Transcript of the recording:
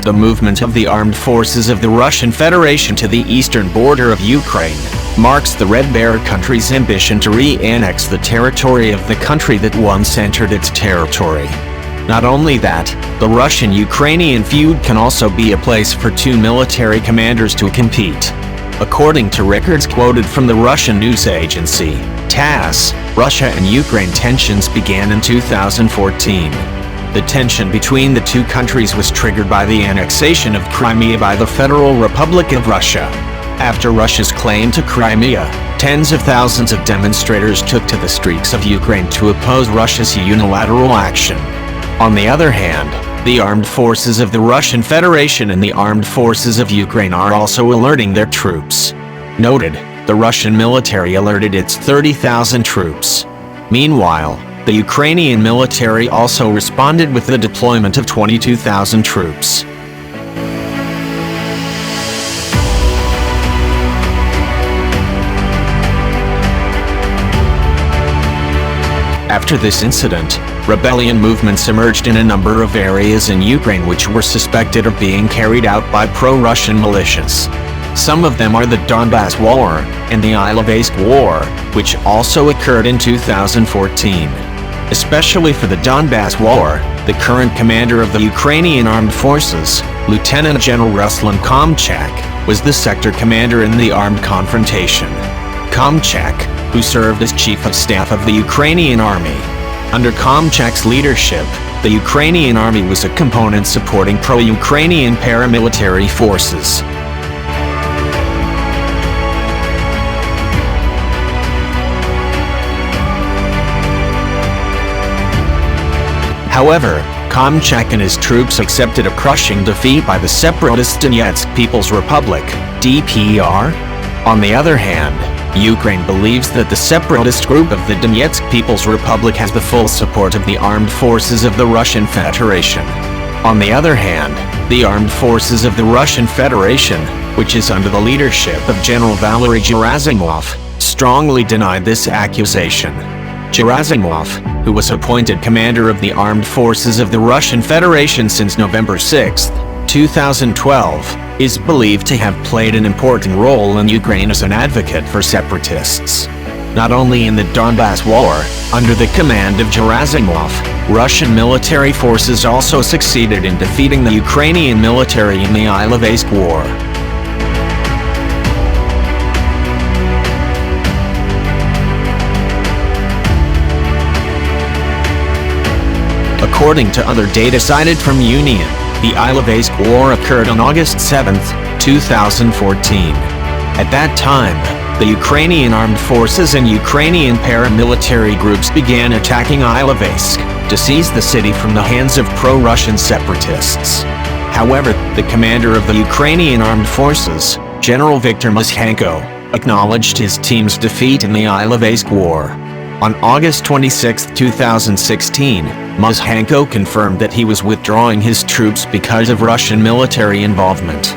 The movement of the armed forces of the Russian Federation to the eastern border of Ukraine marks the Red Bear country's ambition to re-annex the territory of the country that once entered its territory. Not only that, the Russian-Ukrainian feud can also be a place for two military commanders to compete. According to records quoted from the Russian news agency, TASS, Russia and Ukraine tensions began in 2014. The tension between the two countries was triggered by the annexation of Crimea by the Federal Republic of Russia. After Russia's claim to Crimea, tens of thousands of demonstrators took to the streets of Ukraine to oppose Russia's unilateral action. On the other hand, the armed forces of the Russian Federation and the armed forces of Ukraine are also alerting their troops. Noted, the Russian military alerted its 30,000 troops. Meanwhile, the Ukrainian military also responded with the deployment of 22,000 troops. After this incident, rebellion movements emerged in a number of areas in Ukraine which were suspected of being carried out by pro-Russian militias. Some of them are the Donbas War and the Ilovaisk War, which also occurred in 2014. Especially for the Donbas War, the current commander of the Ukrainian Armed Forces, Lieutenant General Ruslan Komchak, was the sector commander in the armed confrontation. Komchak, who served as Chief of Staff of the Ukrainian Army. Under Komchak's leadership, the Ukrainian Army was a component supporting pro-Ukrainian paramilitary forces. However, Komchak and his troops accepted a crushing defeat by the separatist Donetsk People's Republic, DPR. On the other hand, Ukraine believes that the separatist group of the Donetsk People's Republic has the full support of the armed forces of the Russian Federation. On the other hand, the armed forces of the Russian Federation, which is under the leadership of General Valery Gerasimov, strongly denied this accusation. Gerasimov, who was appointed commander of the armed forces of the Russian Federation since November 6, 2012, is believed to have played an important role in Ukraine as an advocate for separatists. Not only in the Donbas War, under the command of Gerasimov, Russian military forces also succeeded in defeating the Ukrainian military in the Ilovaisk War. According to other data cited from Union, the Ilovaisk War occurred on August 7, 2014. At that time, the Ukrainian armed forces and Ukrainian paramilitary groups began attacking Ilovaisk to seize the city from the hands of pro-Russian separatists. However, the commander of the Ukrainian armed forces, General Viktor Muzhenko, acknowledged his team's defeat in the Ilovaisk War. On August 26, 2016, Muzhenko confirmed that he was withdrawing his troops because of Russian military involvement.